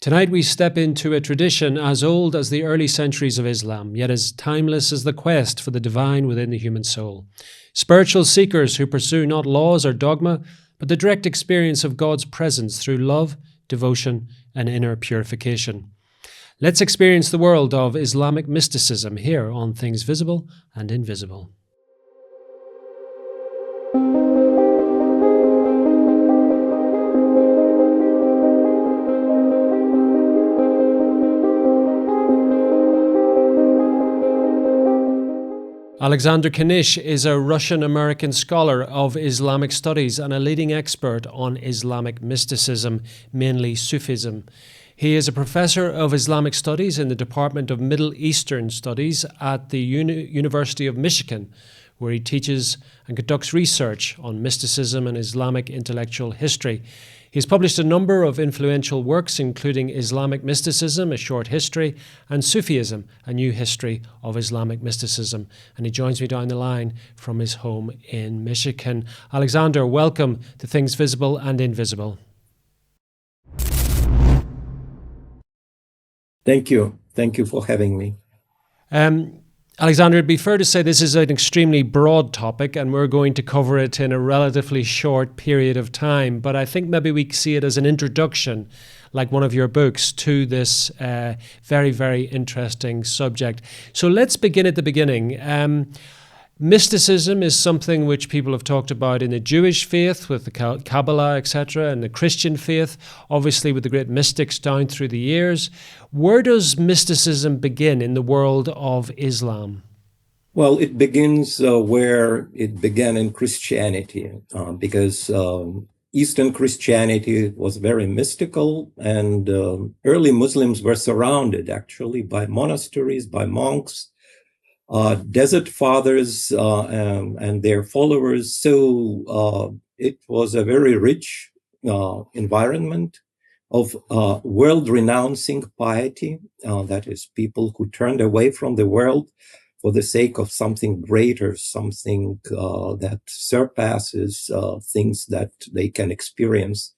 Tonight we step into a tradition as old as the early centuries of Islam, yet as timeless as the quest for the divine within the human soul. Spiritual seekers who pursue not laws or dogma, but the direct experience of God's presence through love, devotion, and inner purification. Let's experience the world of Islamic mysticism here on Things Visible and Invisible. Alexander Knysh is a Russian-American scholar of Islamic studies and a leading expert on Islamic mysticism, mainly Sufism. He is a professor of Islamic studies in the Department of Middle Eastern Studies at the University of Michigan, where he teaches and conducts research on mysticism and Islamic intellectual history. He's published a number of influential works, including Islamic Mysticism, A Short History, and Sufism, A New History of Islamic Mysticism. And he joins me down the line from his home in Michigan. Alexander, welcome to Things Visible and Invisible. Thank you. Thank you for having me. Alexander, it'd be fair to say this is an extremely broad topic and we're going to cover it in a relatively short period of time, but I think maybe we see it as an introduction, like one of your books, to this very, very interesting subject. So let's begin at the beginning. Mysticism is something which people have talked about in the Jewish faith with the Kabbalah, etc., and the Christian faith, obviously with the great mystics down through the years. Where does mysticism begin in the world of Islam? Well, it begins where it began in Christianity, because Eastern Christianity was very mystical, and early Muslims were surrounded actually by monasteries, by monks, desert fathers and their followers. So it was a very rich environment of world-renouncing piety, that is, people who turned away from the world for the sake of something greater, something that surpasses things that they can experience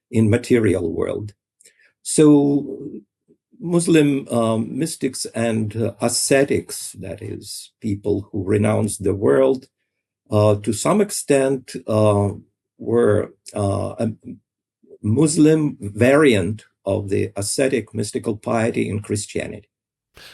in material world. So Muslim mystics and ascetics, that is, people who renounced the world, to some extent were a Muslim variant of the ascetic mystical piety in Christianity.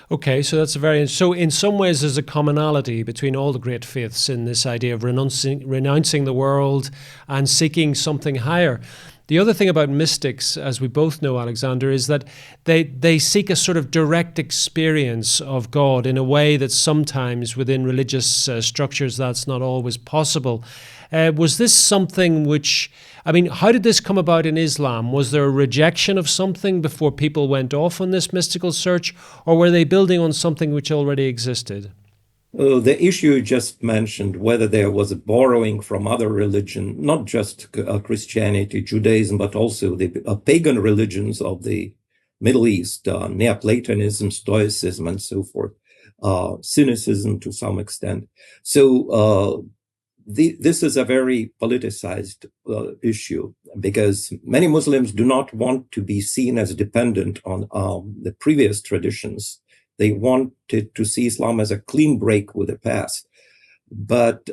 Okay, so that's a very... So in some ways there's a commonality between all the great faiths in this idea of renouncing the world and seeking something higher. The other thing about mystics, as we both know, Alexander, is that they seek a sort of direct experience of God in a way that sometimes within religious structures that's not always possible. Was this something which, I mean, how did this come about in Islam? Was there a rejection of something before people went off on this mystical search, or were they building on something which already existed? The issue you just mentioned, whether there was a borrowing from other religion, not just Christianity, Judaism, but also the pagan religions of the Middle East, Neoplatonism, Stoicism, and so forth, cynicism to some extent. So this is a very politicized issue, because many Muslims do not want to be seen as dependent on the previous traditions. They wanted to see Islam as a clean break with the past. But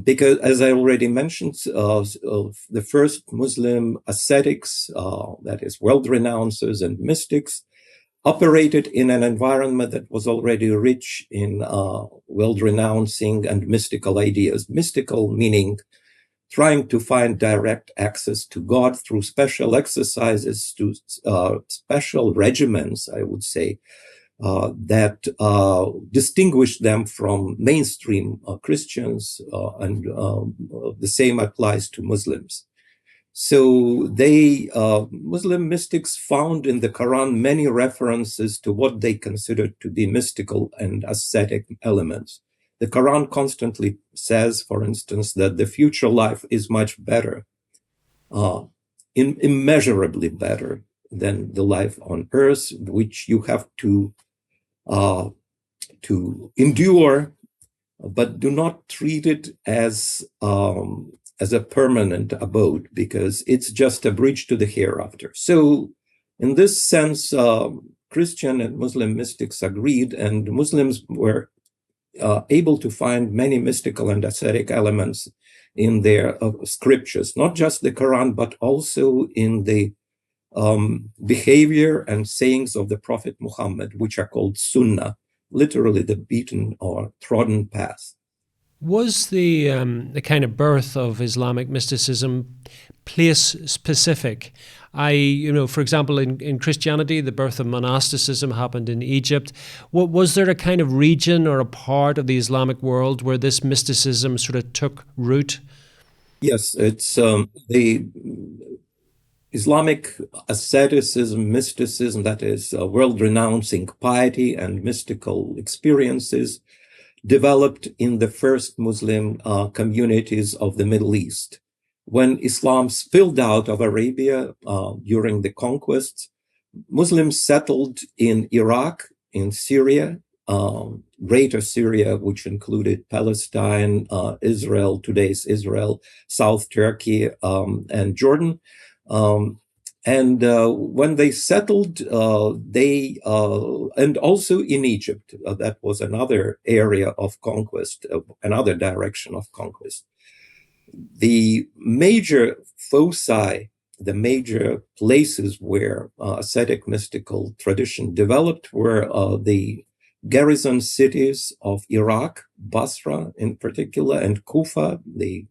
because, as I already mentioned, the first Muslim ascetics, that is, world renouncers and mystics, operated in an environment that was already rich in world-renouncing and mystical ideas. Mystical meaning trying to find direct access to God through special exercises, to special regimens, I would say, that distinguish them from mainstream Christians, and the same applies to Muslims. So Muslim mystics found in the Quran many references to what they considered to be mystical and ascetic elements. The Quran constantly says, for instance, that the future life is much better, immeasurably better than the life on earth, which you have to endure, but do not treat it as a permanent abode, because it's just a bridge to the hereafter. So In this sense, Christian and Muslim mystics agreed, and Muslims were able to find many mystical and ascetic elements in their scriptures, not just the Quran, but also in the behavior and sayings of the Prophet Muhammad, which are called Sunnah, literally the beaten or trodden path. Was the kind of birth of Islamic mysticism place specific? For example, in Christianity, the birth of monasticism happened in Egypt. Was there a kind of region or a part of the Islamic world where this mysticism sort of took root? Yes, it's the Islamic asceticism, mysticism, that is, world-renouncing piety and mystical experiences, developed in the first Muslim communities of the Middle East. When Islam spilled out of Arabia during the conquests, Muslims settled in Iraq, in Syria, Greater Syria, which included Palestine, Israel, today's Israel, South Turkey, and Jordan. When they settled, and also in Egypt, that was another area of conquest, another direction of conquest. The major foci, the major places where ascetic mystical tradition developed were the garrison cities of Iraq, Basra in particular, and Kufa, the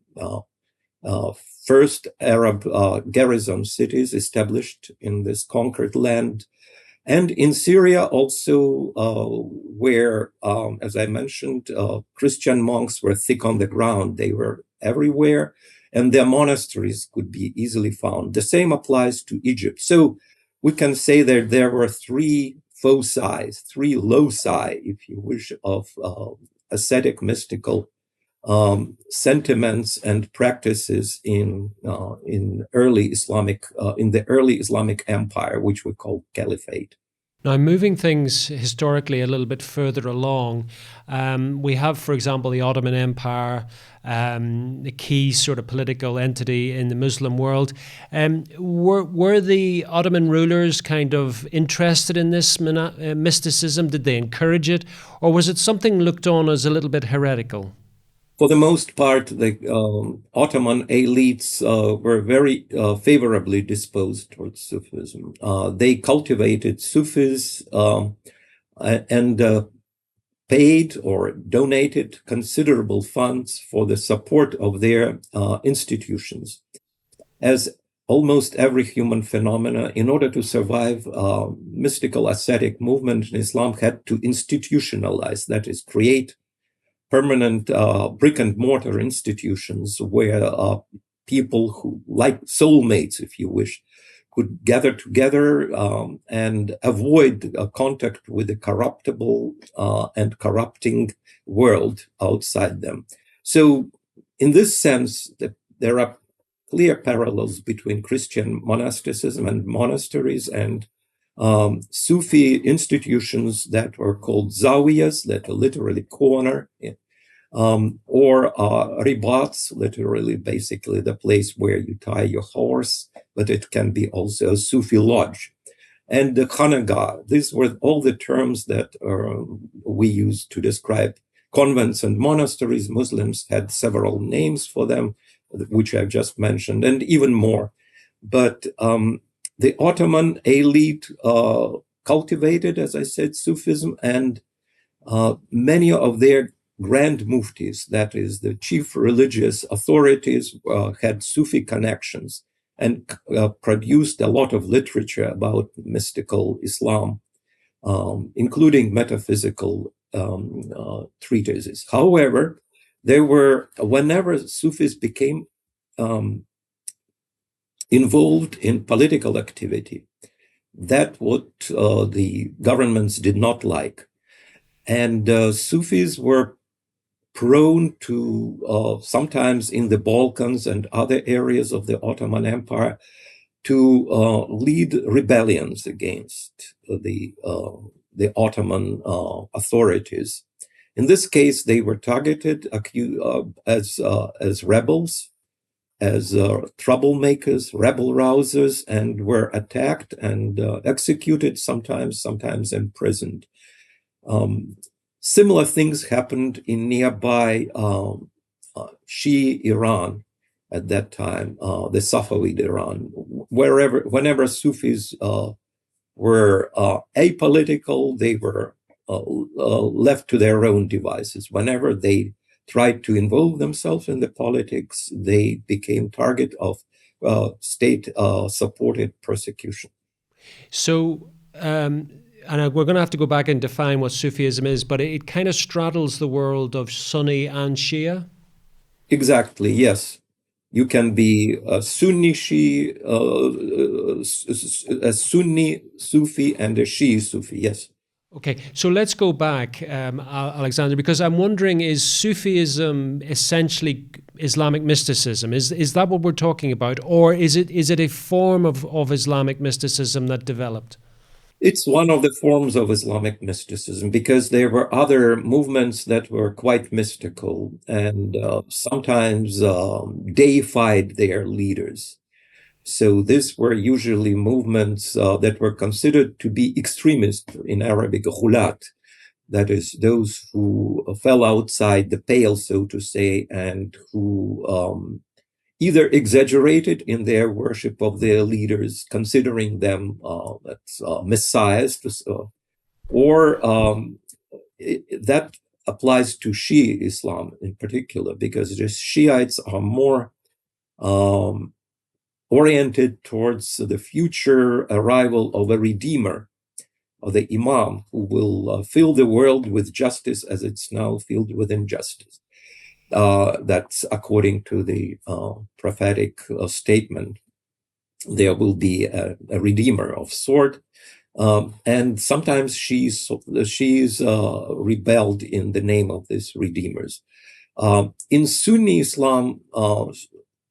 first Arab garrison cities established in this conquered land. And in Syria also, where, as I mentioned, Christian monks were thick on the ground. They were everywhere, and their monasteries could be easily found. The same applies to Egypt. So we can say that there were three foci, three loci, if you wish, of ascetic mystical sentiments and practices in the early Islamic empire, which we call caliphate. Now, moving things historically a little bit further along, we have, for example, the Ottoman Empire, the key sort of political entity in the Muslim world. Were the Ottoman rulers kind of interested in this mysticism? Did they encourage it? Or was it something looked on as a little bit heretical? For the most part, the Ottoman elites were very favorably disposed towards Sufism. They cultivated Sufis and paid or donated considerable funds for the support of their institutions. As almost every human phenomena, in order to survive, mystical ascetic movement in Islam had to institutionalize, that is, create permanent brick and mortar institutions where people who, like soulmates, if you wish, could gather together and avoid contact with the corruptible and corrupting world outside them. So in this sense, there are clear parallels between Christian monasticism and monasteries and Sufi institutions that were called zawiyas, that are literally corner, or ribats, literally basically the place where you tie your horse, but it can be also a Sufi lodge. And the khanagah, these were all the terms that we use to describe convents and monasteries. Muslims had several names for them, which I've just mentioned, and even more. But the Ottoman elite cultivated, as I said, Sufism, and many of their grand muftis, that is, the chief religious authorities, had Sufi connections and produced a lot of literature about mystical Islam, including metaphysical treatises. However, whenever Sufis became involved in political activity, that what the governments did not like. And Sufis were prone to, sometimes in the Balkans and other areas of the Ottoman Empire, to lead rebellions against the Ottoman authorities. In this case, they were targeted as rebels, as troublemakers, rebel rousers, and were attacked and executed, sometimes imprisoned. Similar things happened in nearby Shia Iran at that time, the Safavid Iran, whenever Sufis were apolitical, they were left to their own devices. Whenever they tried to involve themselves in the politics, they became target of state-supported persecution. So, and we're going to have to go back and define what Sufism is, but it kind of straddles the world of Sunni and Shia. Exactly, yes. You can be a Sunni Shia, a Sunni Sufi, and a Shia Sufi, yes. Okay, so let's go back, Alexander, because I'm wondering, is Sufism essentially Islamic mysticism? Is that what we're talking about? Or is it a form of Islamic mysticism that developed? It's one of the forms of Islamic mysticism because there were other movements that were quite mystical and sometimes deified their leaders. So these were usually movements that were considered to be extremist, in Arabic, ghulat. That is, those who fell outside the pale, so to say, and who either exaggerated in their worship of their leaders, considering them messiahs, or that applies to Shia Islam in particular, because the Shiites are more oriented towards the future arrival of a redeemer, of the Imam, who will fill the world with justice as it's now filled with injustice. That's according to the prophetic statement. There will be a redeemer of sort, and sometimes she's rebelled in the name of these redeemers. In Sunni Islam,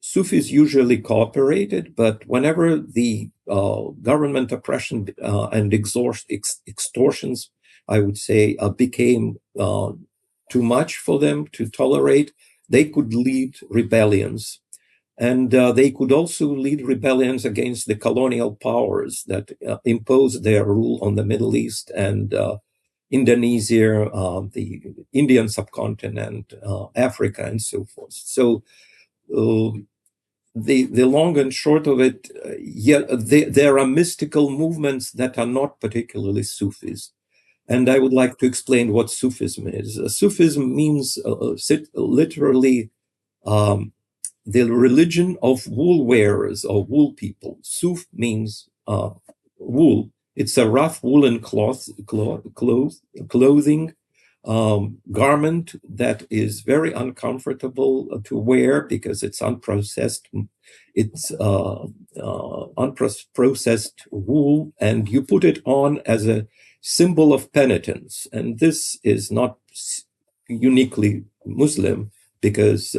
Sufis usually cooperated, but whenever the government oppression and extortions, I would say, became too much for them to tolerate, they could lead rebellions. And they could also lead rebellions against the colonial powers that imposed their rule on the Middle East and Indonesia, the Indian subcontinent, Africa, and so forth. So the long and short of it, there are mystical movements that are not particularly Sufis. And I would like to explain what Sufism is. Sufism means literally the religion of wool wearers or wool people. Suf means wool. It's a rough woolen clothing garment that is very uncomfortable to wear because it's unprocessed. It's unprocessed wool, and you put it on as a symbol of penitence. And this is not uniquely Muslim because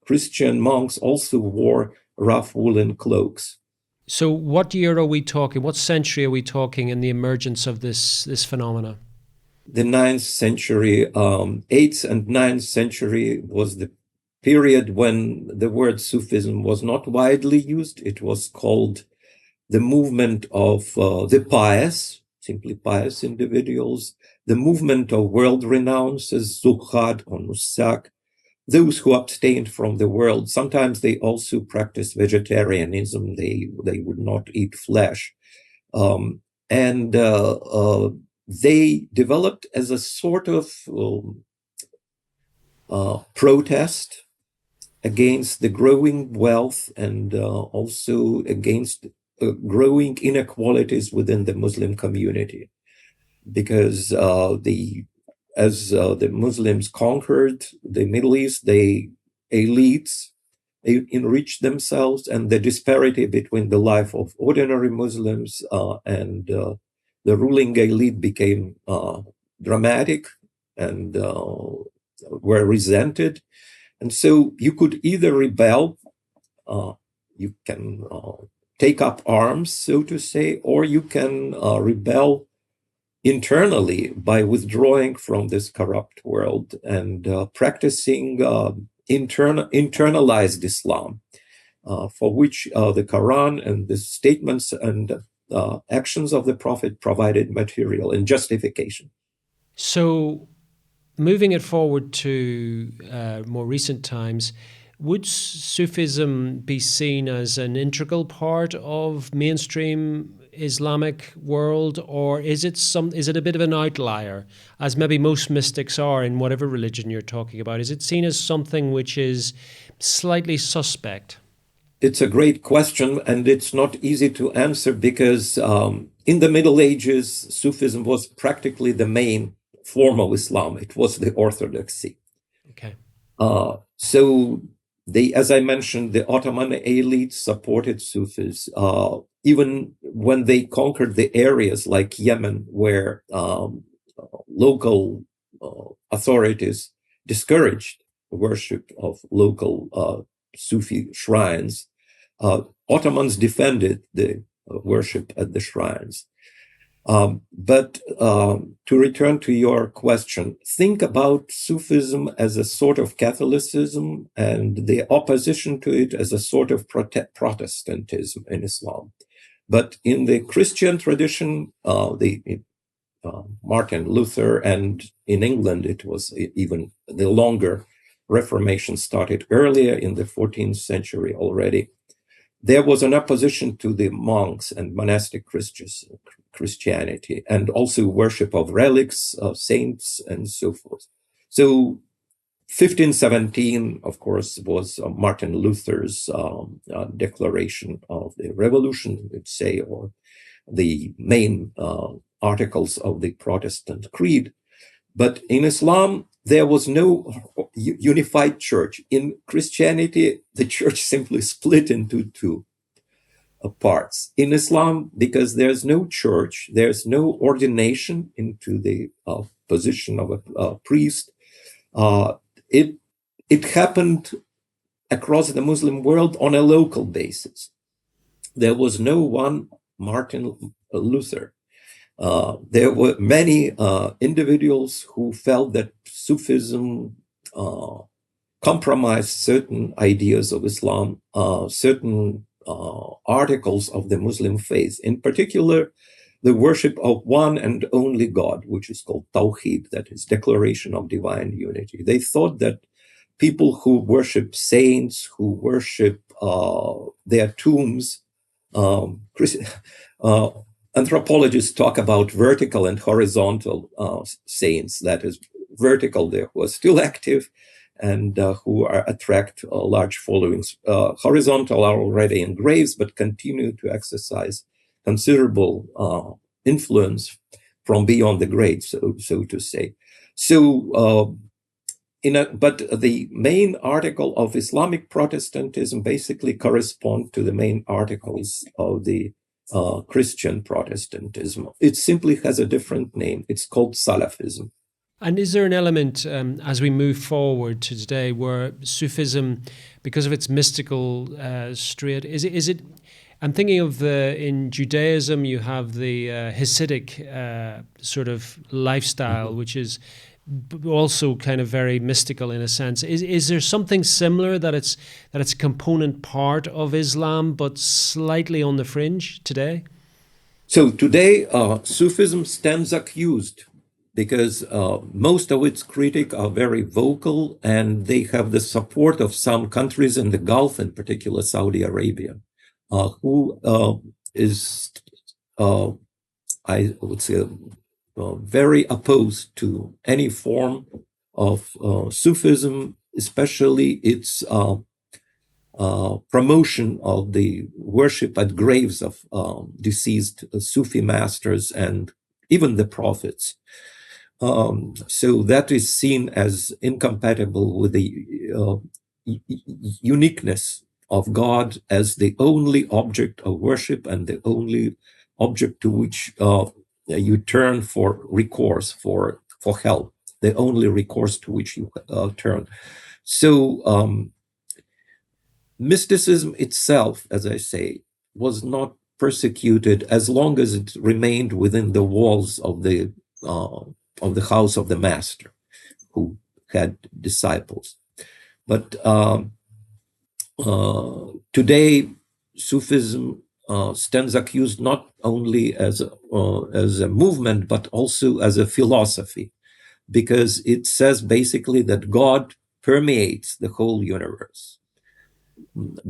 Christian monks also wore rough woolen cloaks. So what year are we talking? What century are we talking in the emergence of this phenomena? The 9th century, 8th and 9th century was the period when the word Sufism was not widely used. It was called the movement of the pious, simply pious individuals, the movement of world renounce as Zuhad or Nussak, those who abstained from the world. Sometimes they also practiced vegetarianism. They would not eat flesh. And they developed as a sort of protest against the growing wealth and also against growing inequalities within the Muslim community. Because as the Muslims conquered the Middle East, the elites enriched themselves, and the disparity between the life of ordinary Muslims and the ruling elite became dramatic and were resented. And so you could either rebel, you can take up arms, so to say, or you can rebel internally by withdrawing from this corrupt world and practicing internalized Islam, for which the Quran and the statements and actions of the Prophet provided material and justification. So, moving it forward to more recent times, would Sufism be seen as an integral part of mainstream Islamic world, or is it a bit of an outlier, as maybe most mystics are in whatever religion you're talking about? Is it seen as something which is slightly suspect? It's a great question, and it's not easy to answer because in the Middle Ages, Sufism was practically the main form of Islam. It was the orthodoxy. Okay. So as I mentioned, the Ottoman elite supported Sufis. Even when they conquered the areas like Yemen, where local authorities discouraged worship of local Sufi shrines, Ottomans defended the worship at the shrines. But to return to your question, think about Sufism as a sort of Catholicism and the opposition to it as a sort of Protestantism in Islam. But in the Christian tradition, Martin Luther, and in England, it was even the longer Reformation started earlier in the 14th century already. There was an opposition to the monks and monastic Christianity, and also worship of relics, of saints, and so forth. So 1517, of course, was Martin Luther's declaration of the revolution, let's say, or the main articles of the Protestant creed. But in Islam, there was no unified church. In Christianity, the church simply split into two parts. In Islam, because there's no church, there's no ordination into the position of a priest, it happened across the Muslim world on a local basis. There was no one Martin Luther. There were many individuals who felt that Sufism compromised certain ideas of Islam, certain articles of the Muslim faith, in particular, the worship of one and only God, which is called Tawheed, that is declaration of divine unity. They thought that people who worship saints, who worship their tombs, anthropologists talk about vertical and horizontal saints, that is, vertical, they were still active and who attract large followings. Horizontal are already in graves, but continue to exercise considerable influence from beyond the grave, so to say. So, but the main article of Islamic Protestantism basically correspond to the main articles of the Christian Protestantism. It simply has a different name. It's called Salafism. And is there an element, as we move forward to today, where Sufism, because of its mystical strait, is it? I'm thinking of in Judaism, you have the Hasidic sort of lifestyle, which is also kind of very mystical in a sense. Is there something similar that it's a component part of Islam, but slightly on the fringe today? So today, Sufism stands accused because most of its critics are very vocal, and they have the support of some countries in the Gulf, in particular Saudi Arabia, who is, I would say, very opposed to any form of Sufism, especially its promotion of the worship at graves of deceased Sufi masters and even the prophets. So that is seen as incompatible with the uniqueness of God as the only object of worship and the only object to which you turn for recourse, for help, the only recourse to which you turn. So mysticism itself, as I say, was not persecuted as long as it remained within the walls of the house of the master, who had disciples. But today, Sufism stands accused not only as a movement, but also as a philosophy, because it says basically that God permeates the whole universe.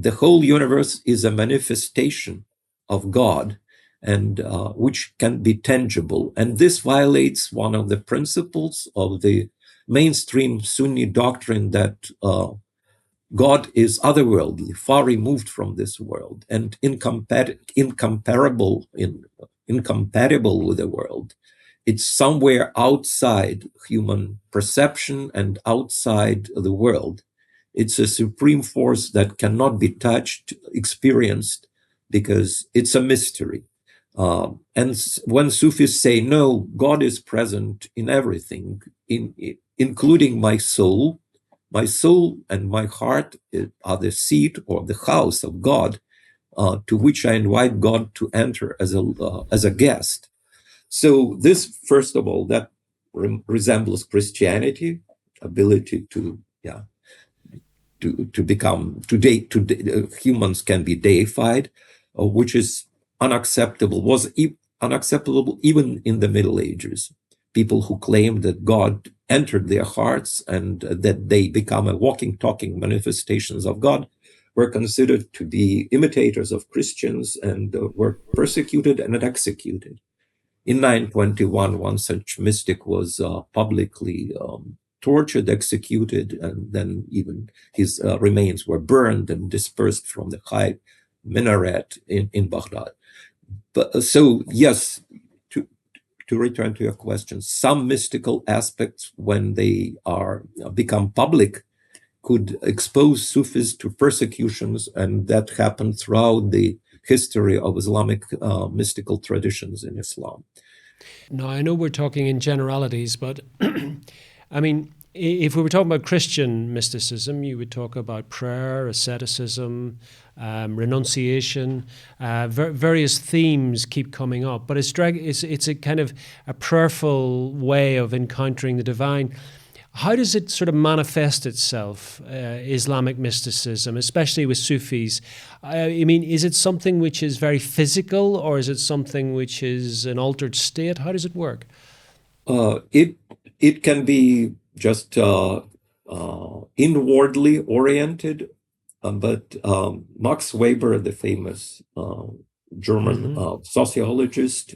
The whole universe is a manifestation of God, and which can be tangible. And this violates one of the principles of the mainstream Sunni doctrine that God is otherworldly, far removed from this world, and incompatible with the world. It's somewhere outside human perception and outside the world. It's a supreme force that cannot be touched, experienced, because it's a mystery. And when Sufis say, no, God is present in everything, including my soul and my heart are the seat or the house of God, to which I invite God to enter as a guest. So this, first of all, that resembles Christianity, ability to become humans can be deified, which is unacceptable. Was unacceptable even in the Middle Ages. People who claimed that God entered their hearts and that they become a walking, talking manifestations of God were considered to be imitators of Christians and were persecuted and executed. In 921, one such mystic was publicly tortured, executed, and then even his remains were burned and dispersed from the high minaret in Baghdad. But so, yes, to return to your question, some mystical aspects, when they are become public, could expose Sufis to persecutions, and that happened throughout the history of Islamic mystical traditions in Islam. Now, I know we're talking in generalities, but I mean, if we were talking about Christian mysticism, you would talk about prayer, asceticism, renunciation. Various themes keep coming up, but it's a kind of a prayerful way of encountering the divine. How does it sort of manifest itself, Islamic mysticism, especially with Sufis? I mean, is it something which is very physical, or is it something which is an altered state? How does it work? It can be just inwardly oriented, but Max Weber, the famous German sociologist,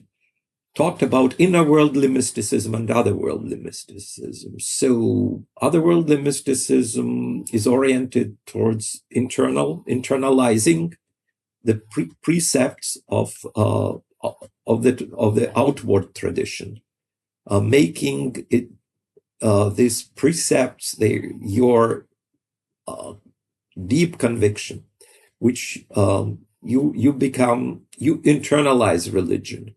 talked about inner-worldly mysticism and otherworldly mysticism. So otherworldly mysticism is oriented towards internalizing the precepts of the outward tradition, making it these precepts your deep conviction, which you internalize religion.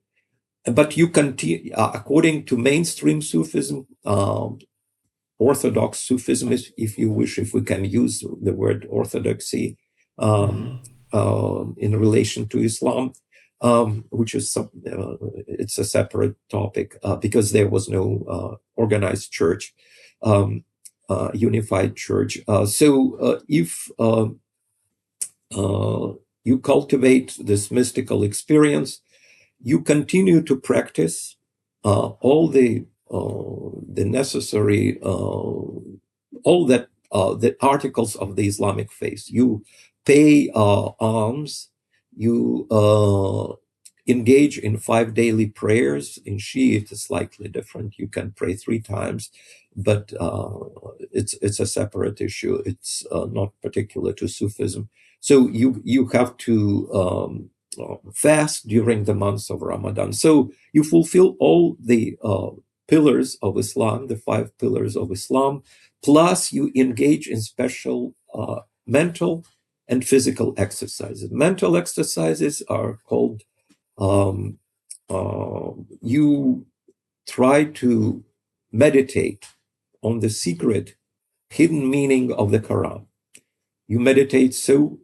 But you continue, according to mainstream Sufism, Orthodox Sufism, if you wish, if we can use the word orthodoxy in relation to Islam, which is it's a separate topic because there was no organized church, unified church. So if you cultivate this mystical experience, you continue to practice all the necessary, all that the articles of the Islamic faith. You pay alms. You engage in 5 daily prayers. In Shia, it is slightly different. You can pray 3 times, but it's a separate issue. It's not particular to Sufism. So you have to fast during the months of Ramadan. So you fulfill all the pillars of Islam, the 5 pillars of Islam, plus you engage in special mental and physical exercises. Mental exercises are called, you try to meditate on the secret, hidden meaning of the Quran. You meditate so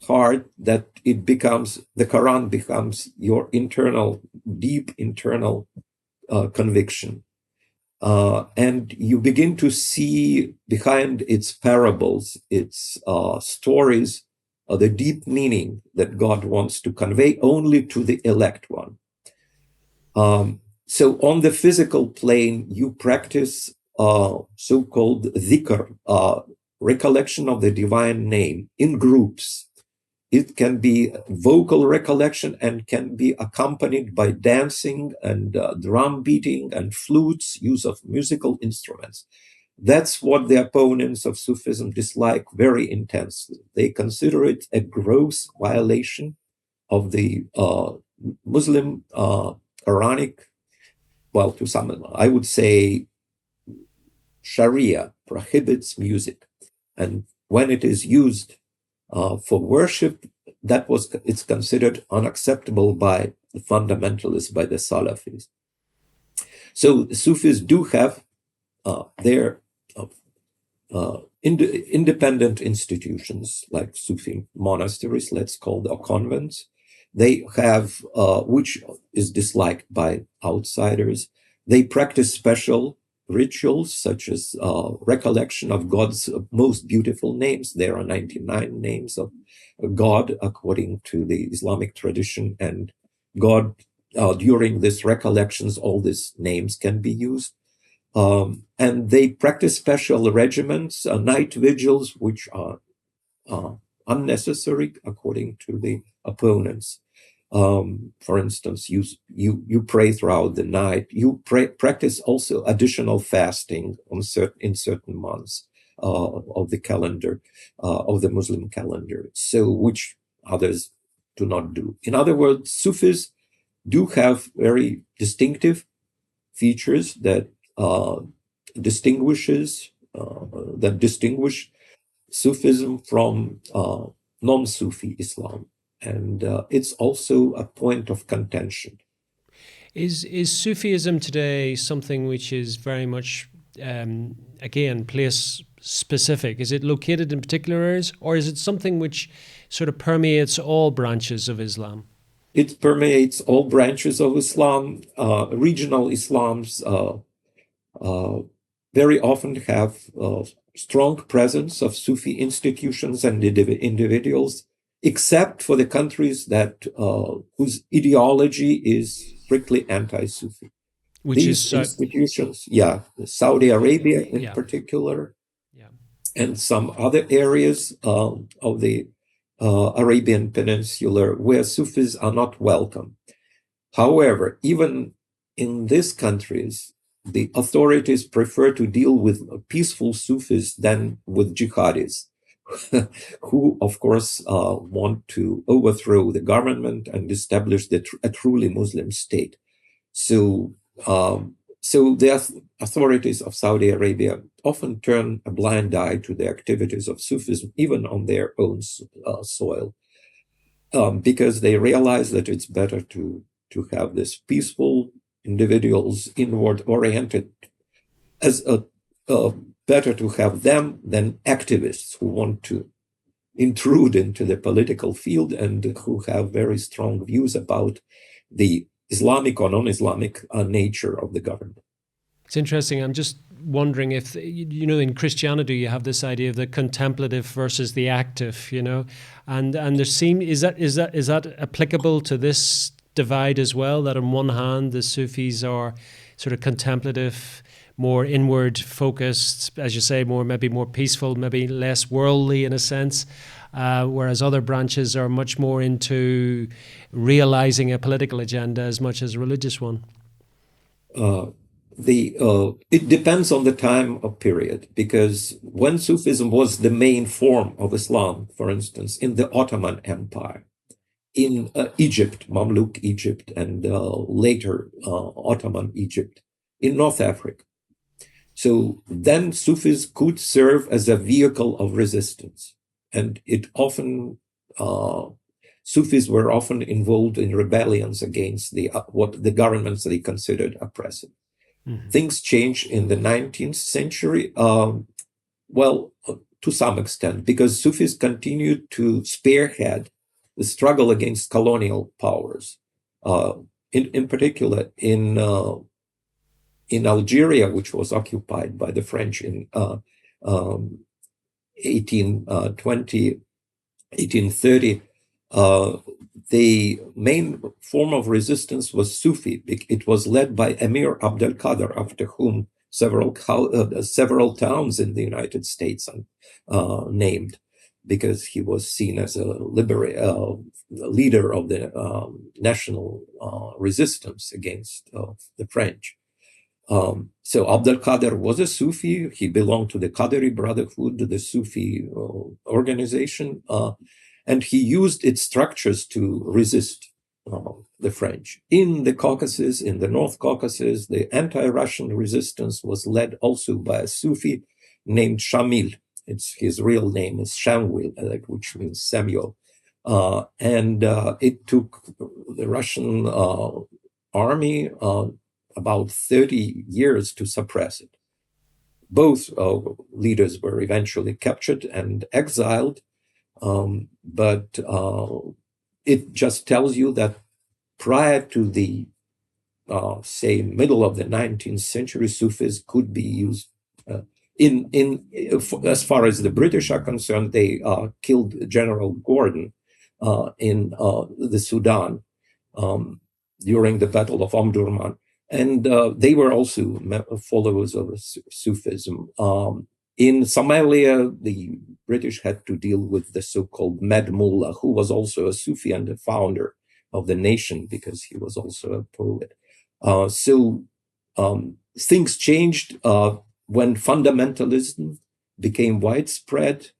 hard that the Quran becomes your deep internal conviction. And you begin to see behind its parables, its stories, the deep meaning that God wants to convey only to the elect one. So on the physical plane, you practice so-called dhikr, recollection of the divine name in groups. It can be vocal recollection and can be accompanied by dancing and drum beating and flutes, use of musical instruments. That's what the opponents of Sufism dislike very intensely. They consider it a gross violation of the Muslim Quranic, well, to some, I would say, Sharia prohibits music. And when it is used for worship, it's considered unacceptable by the fundamentalists, by the Salafis. So the Sufis do have their independent institutions, like Sufi monasteries, let's call them convents. They have, which is disliked by outsiders. They practice special rituals, such as recollection of God's most beautiful names. There are 99 names of God according to the Islamic tradition, and God, during these recollections, all these names can be used. And they practice special regiments, night vigils, which are unnecessary according to the opponents. For instance, you pray throughout the night. You practice also additional fasting in certain months of the calendar, of the Muslim calendar, so which others do not do. In other words, Sufis do have very distinctive features that distinguish Sufism from non-Sufi Islam. And it's also a point of contention. Is Sufism today something which is very much, again, place specific? Is it located in particular areas, or is it something which sort of permeates all branches of Islam? It permeates all branches of Islam. Regional Islams very often have strong presence of Sufi institutions and individuals, except for the countries that whose ideology is strictly anti-Sufi. These institutions, Saudi Arabia in particular, and some other areas of the Arabian Peninsula where Sufis are not welcome. However, even in these countries, the authorities prefer to deal with peaceful Sufis than with jihadis, who, of course, want to overthrow the government and establish a truly Muslim state. So the authorities of Saudi Arabia often turn a blind eye to the activities of Sufism, even on their own soil, because they realize that it's better to have this peaceful individuals, inward-oriented, as better to have them than activists who want to intrude into the political field and who have very strong views about the Islamic or non-Islamic nature of the government. It's interesting. I'm just wondering if, in Christianity, you have this idea of the contemplative versus the active, and there is that applicable to this divide as well, that on one hand the Sufis are sort of contemplative, more inward focused, as you say, maybe more peaceful, maybe less worldly in a sense, whereas other branches are much more into realizing a political agenda as much as a religious one? It depends on the time of period, because when Sufism was the main form of Islam, for instance, in the Ottoman Empire, in Egypt, Mamluk Egypt, and later Ottoman Egypt, in North Africa. So then Sufis could serve as a vehicle of resistance. And Sufis were often involved in rebellions against what the governments they considered oppressive. Mm-hmm. Things changed in the 19th century, to some extent, because Sufis continued to spearhead the struggle against colonial powers, in particular in in Algeria, which was occupied by the French in 1820, 1830, the main form of resistance was Sufi. It was led by Emir Abdel Kader, after whom several towns in the United States are named, because he was seen as a leader of the national resistance against the French. So Abdel Kader was a Sufi. He belonged to the Qadri Brotherhood, the Sufi organization, and he used its structures to resist the French. In the Caucasus, in the North Caucasus, the anti-Russian resistance was led also by a Sufi named Shamil. His real name is Shamwil, which means Samuel. And it took the Russian army about 30 years to suppress it. Both leaders were eventually captured and exiled, but it just tells you that prior to the, say, middle of the 19th century, Sufis could be used. As far as the British are concerned, they killed General Gordon in the Sudan during the Battle of Omdurman. And they were also followers of Sufism. In Somalia, the British had to deal with the so-called Mad Mullah, who was also a Sufi and the founder of the nation, because he was also a poet. So things changed when fundamentalism became widespread.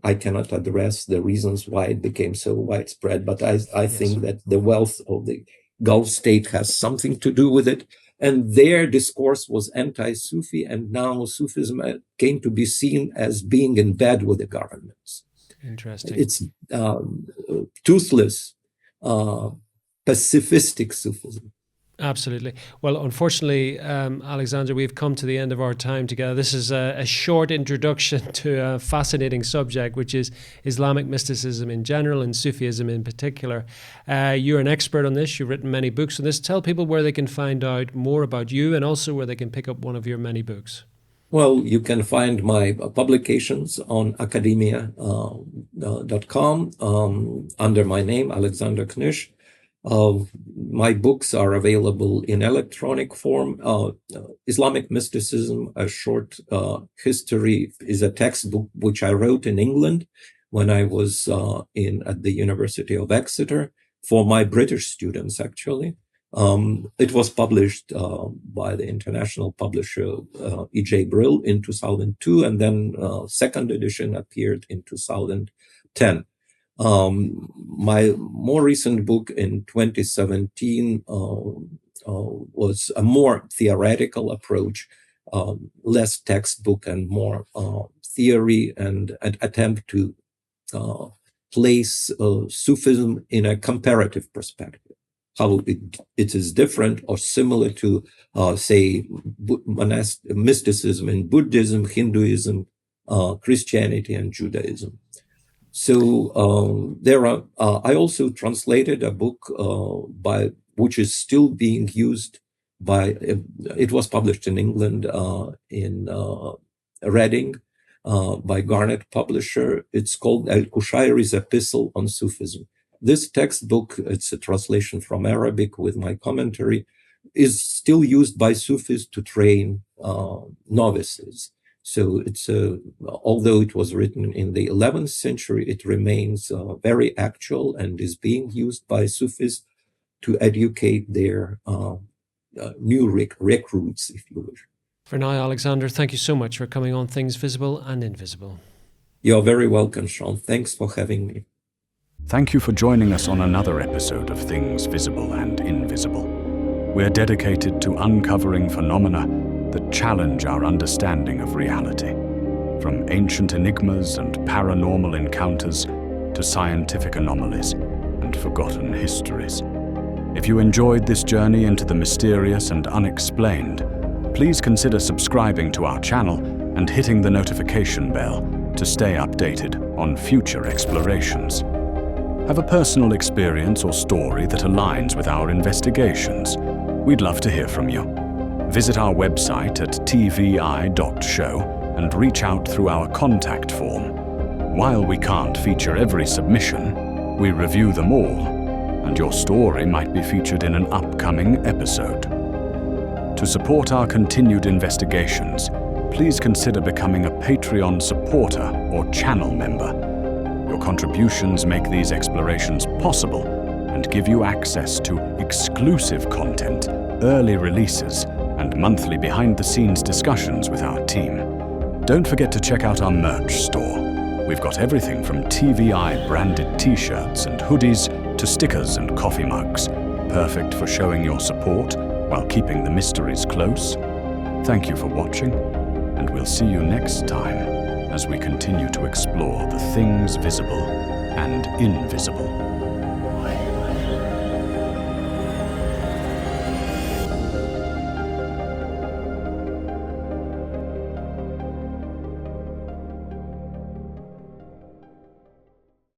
I cannot address the reasons why it became so widespread, but I think that the wealth of the Gulf state has something to do with it. And their discourse was anti-Sufi, and now Sufism came to be seen as being in bed with the governments. Interesting. It's toothless, pacifistic Sufism. Absolutely. Well, unfortunately, Alexander, we've come to the end of our time together. This is a short introduction to a fascinating subject, which is Islamic mysticism in general and Sufism in particular. You're an expert on this. You've written many books on this. Tell people where they can find out more about you, and also where they can pick up one of your many books. Well, you can find my publications on academia.com under my name, Alexander Knysh. My books are available in electronic form. Islamic Mysticism, a short history, is a textbook which I wrote in England when I was at the University of Exeter for my British students, actually. It was published by the international publisher E.J. Brill in 2002, and then second edition appeared in 2010. My more recent book in 2017 was a more theoretical approach, less textbook and more theory, and an attempt to place Sufism in a comparative perspective, how it is different or similar to, say, mysticism in Buddhism, Hinduism, Christianity, and Judaism. So there are. I also translated a book which is still being used by. It was published in England in Reading by Garnet Publisher. It's called Al-Qushayri's Epistle on Sufism. This textbook, it's a translation from Arabic with my commentary, is still used by Sufis to train novices. So it's although it was written in the 11th century, it remains very actual and is being used by Sufis to educate their new recruits, if you wish. For now, Alexander, thank you so much for coming on Things Visible and Invisible. You're very welcome, Seán. Thanks for having me. Thank you for joining us on another episode of Things Visible and Invisible. We're dedicated to uncovering phenomena that challenge our understanding of reality, from ancient enigmas and paranormal encounters to scientific anomalies and forgotten histories. If you enjoyed this journey into the mysterious and unexplained, please consider subscribing to our channel and hitting the notification bell to stay updated on future explorations. Have a personal experience or story that aligns with our investigations? We'd love to hear from you. Visit our website at tvi.show and reach out through our contact form. While we can't feature every submission, we review them all, and your story might be featured in an upcoming episode. To support our continued investigations, please consider becoming a Patreon supporter or channel member. Your contributions make these explorations possible and give you access to exclusive content, early releases, and monthly behind-the-scenes discussions with our team. Don't forget to check out our merch store. We've got everything from TVI-branded t-shirts and hoodies to stickers and coffee mugs, perfect for showing your support while keeping the mysteries close. Thank you for watching, and we'll see you next time as we continue to explore the things visible and invisible.